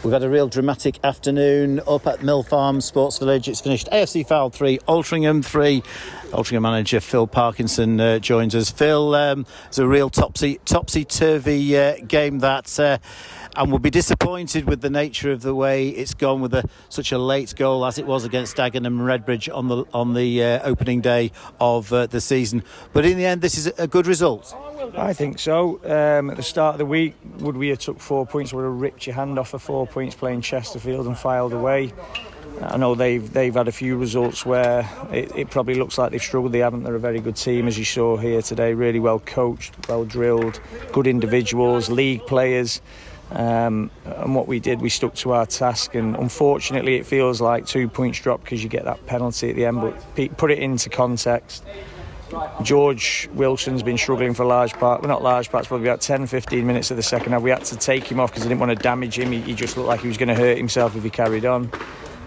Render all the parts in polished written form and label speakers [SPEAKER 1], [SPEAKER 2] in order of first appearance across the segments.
[SPEAKER 1] We've had a real dramatic afternoon up at Mill Farm Sports Village. It's finished AFC Fylde 3, Altrincham 3. Altrincham manager Phil Parkinson joins us. Phil, it's a real topsy-turvy game that, and we'll be disappointed with the nature of the way it's gone with such a late goal as it was against Dagenham and Redbridge on the opening day of the season. But in the end, this is a good result.
[SPEAKER 2] I think so. At the start of the week, would we have took 4 points? Would have ripped your hand off for 4 points playing Chesterfield and Fylde away. I know they've had a few results where it probably looks like they've struggled. They haven't. They're a very good team, as you saw here today. Really well coached, well drilled, good individuals, league players. And what we did, we stuck to our task. And unfortunately, it feels like 2 points dropped because you get that penalty at the end. But put it into context. George Wilson's been struggling for a large part. Well, not large parts, probably about 10-15 minutes of the second half. We had to take him off because I didn't want to damage him. He just looked like he was going to hurt himself if he carried on.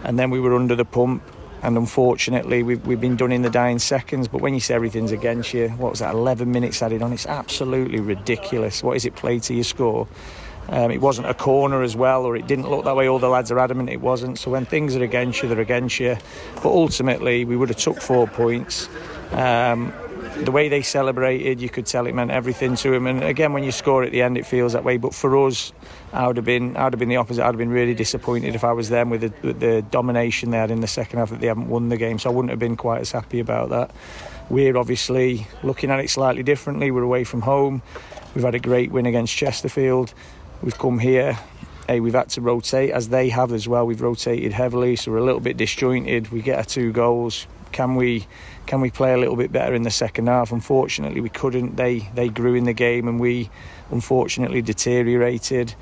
[SPEAKER 2] And then we were under the pump. And unfortunately, we've been done in the dying seconds. But when you say everything's against you, what was that, 11 minutes added on? It's absolutely ridiculous. What is it, play to your score? It wasn't a corner as well, or it didn't look that way. All the lads are adamant it wasn't. So when things are against you, they're against you. But ultimately, we would have took 4 points. The way they celebrated, you could tell it meant everything to them. And again, when you score at the end, it feels that way. But for us, I would have been the opposite. I'd have been really disappointed if I was them with the domination they had in the second half, that they haven't won the game. So I wouldn't have been quite as happy about that. We're obviously looking at it slightly differently. We're away from home. We've had a great win against Chesterfield. We've come here. We've had to rotate, as they have as well. We've rotated heavily, so we're a little bit disjointed. We get our 2 goals. Can we play a little bit better in the second half? Unfortunately, we couldn't. They grew in the game, and we unfortunately deteriorated.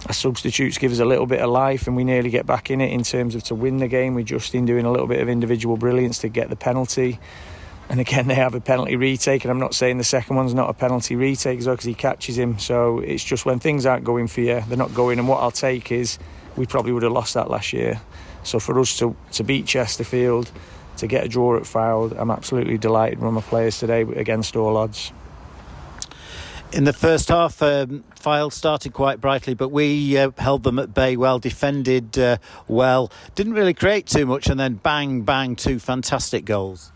[SPEAKER 2] Our substitutes give us a little bit of life, and we nearly get back in it in terms of to win the game. We're just in doing a little bit of individual brilliance to get the penalty. And again, they have a penalty retake, and I'm not saying the second one's not a penalty retake as well, because he catches him. So it's just when things aren't going for you, they're not going. And what I'll take is we probably would have lost that last year. So for us to beat Chesterfield, to get a draw at Fylde, I'm absolutely delighted with my players today against all odds.
[SPEAKER 1] In the first half, Fylde started quite brightly, but we held them at bay well, defended well, didn't really create too much, and then bang, 2 fantastic goals.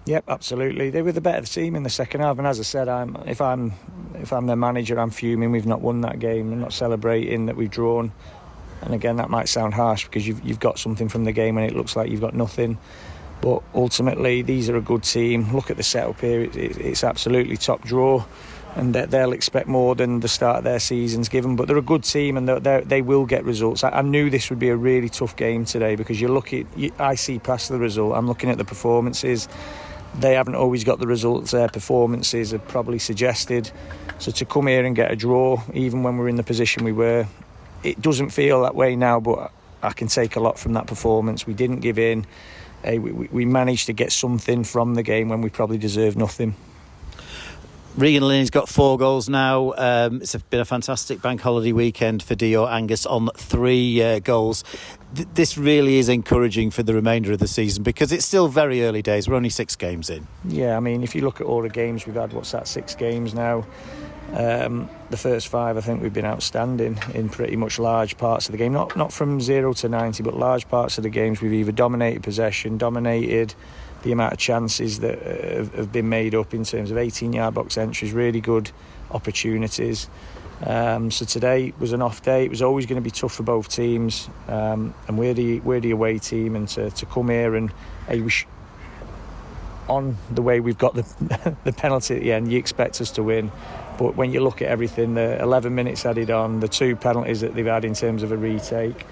[SPEAKER 2] Yep, absolutely. They were the better team in the second half, and as I said, if I'm their manager, I'm fuming. We've not won that game. I'm not celebrating that we've drawn. And again, that might sound harsh because you've got something from the game and it looks like you've got nothing. But ultimately, these are a good team. Look at the setup here. It's absolutely top draw, and they'll expect more than the start of their season's given. But they're a good team, and they will get results. I knew this would be a really tough game today because I see past the result. I'm looking at the performances. They haven't always got the results their performances have probably suggested. So to come here and get a draw, even when we're in the position we were, it doesn't feel that way now, but I can take a lot from that performance. We didn't give in. We managed to get something from the game when we probably deserved nothing.
[SPEAKER 1] Regan Linney's got 4 goals now. It's been a fantastic bank holiday weekend for Dio Angus on 3 goals. This really is encouraging for the remainder of the season because it's still very early days. We're only 6 games in. Yeah,
[SPEAKER 2] I mean, if you look at all the games we've had, 6 games now? The first 5, I think we've been outstanding in pretty much large parts of the game. Not from 0 to 90, but large parts of the games we've either dominated possession, dominated the amount of chances that have been made up in terms of 18-yard box entries, really good opportunities. So today was an off day. It was always going to be tough for both teams, and we're the away team, and to come here and on the way we've got the penalty at the end, you expect us to win. But when you look at everything, the 11 minutes added on, the 2 penalties that they've had in terms of a retake,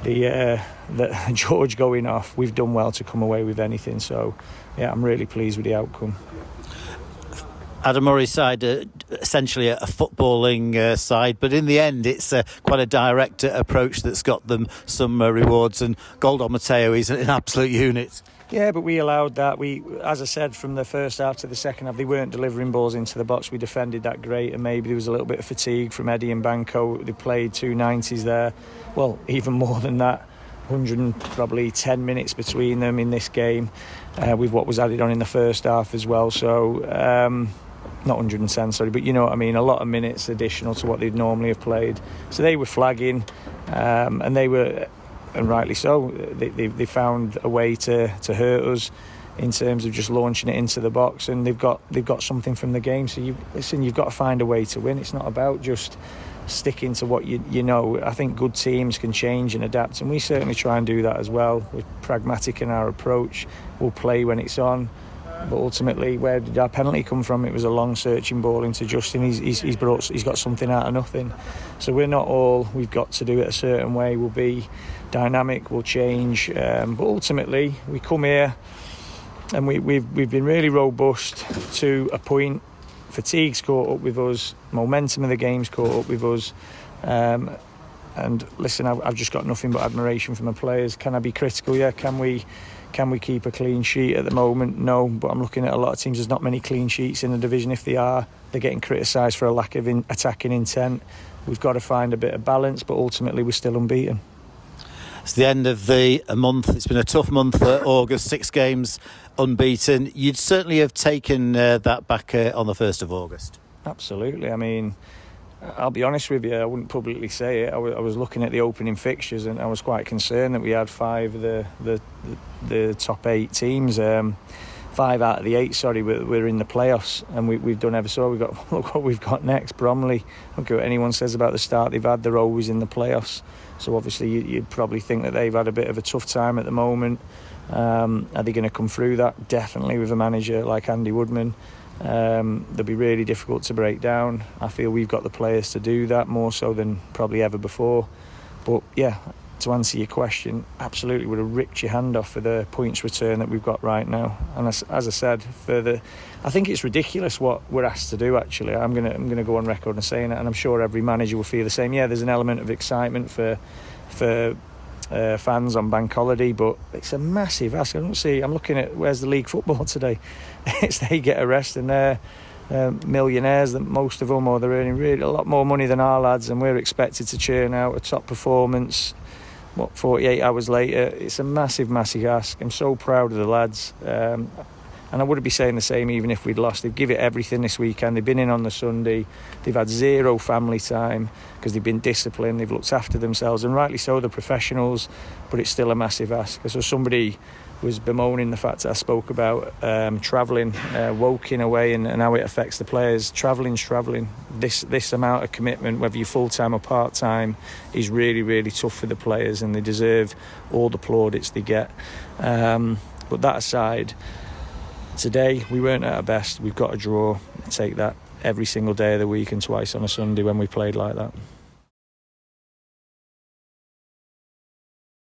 [SPEAKER 2] the George going off, we've done well to come away with anything. So, yeah, I'm really pleased with the outcome.
[SPEAKER 1] Adam Murray's side, essentially a footballing side, but in the end it's quite a direct approach that's got them some rewards, and Goldon Mateo is an absolute unit.
[SPEAKER 2] Yeah, but we allowed that. As I said, from the first half to the second half, they weren't delivering balls into the box. We defended that great, and maybe there was a little bit of fatigue from Eddie and Banco. They played 2 90s there. Well, even more than that, 110 minutes between them in this game, with what was added on in the first half as well. So not 110, sorry, but you know what I mean, a lot of minutes additional to what they'd normally have played. So they were flagging, and they were, and rightly so, they found a way to hurt us in terms of just launching it into the box, and they've got something from the game. So you've got to find a way to win. It's not about just sticking to what you know. I think good teams can change and adapt, and we certainly try and do that as well. We're pragmatic in our approach. We'll play when it's on, but ultimately, where did our penalty come from? It was a long searching ball into Justin. He's got something out of nothing. So we're not all, we've got to do it a certain way. We'll be dynamic, we'll change, but ultimately we come here and we've been really robust to a point. Fatigue's caught up with us, momentum of the game's caught up with us, and listen, I've just got nothing but admiration for my players. Can I be critical? Yeah. Can we keep a clean sheet at the moment? No, but I'm looking at a lot of teams. There's not many clean sheets in the division. If they are, they're getting criticised for a lack of attacking intent. We've got to find a bit of balance, but ultimately we're still unbeaten.
[SPEAKER 1] It's the end of a month. It's been a tough month for August. 6 games unbeaten. You'd certainly have taken that back on the 1st of August.
[SPEAKER 2] Absolutely. I mean, I'll be honest with you, I wouldn't publicly say it. I was looking at the opening fixtures and I was quite concerned that we had 5 of the top 8 teams. 5 out of the 8, we're in the playoffs, and we've done ever so. Look what we've got next. Bromley. I don't care what anyone says about the start they've had, they're always in the playoffs. So obviously you'd probably think that they've had a bit of a tough time at the moment. Are they going to come through that? Definitely, with a manager like Andy Woodman. They'll be really difficult to break down. I feel we've got the players to do that more so than probably ever before. But yeah, to answer your question, absolutely would have ripped your hand off for the points return that we've got right now. And as I said, I think it's ridiculous what we're asked to do. Actually, I'm gonna go on record and saying it, and I'm sure every manager will feel the same. Yeah, there's an element of excitement for fans on bank holiday, but it's a massive ask. I'm looking at where's the league football today. They get a rest, and they're millionaires, that most of them, or they're earning really a lot more money than our lads, and we're expected to churn out a top performance 48 hours later. It's a massive ask. I'm so proud of the lads, and I wouldn't be saying the same even if we'd lost. They've given it everything this weekend. They've been in on the Sunday. They've had 0 family time because they've been disciplined. They've looked after themselves, and rightly so, they're professionals, but it's still a massive ask. So somebody was bemoaning the fact that I spoke about travelling, Woking away, and how it affects the players. Travelling's travelling. This amount of commitment, whether you're full-time or part-time, is really, really tough for the players, and they deserve all the plaudits they get. But that aside, today we weren't at our best. We've got to draw. Take that every single day of the week and twice on a Sunday when we played like that.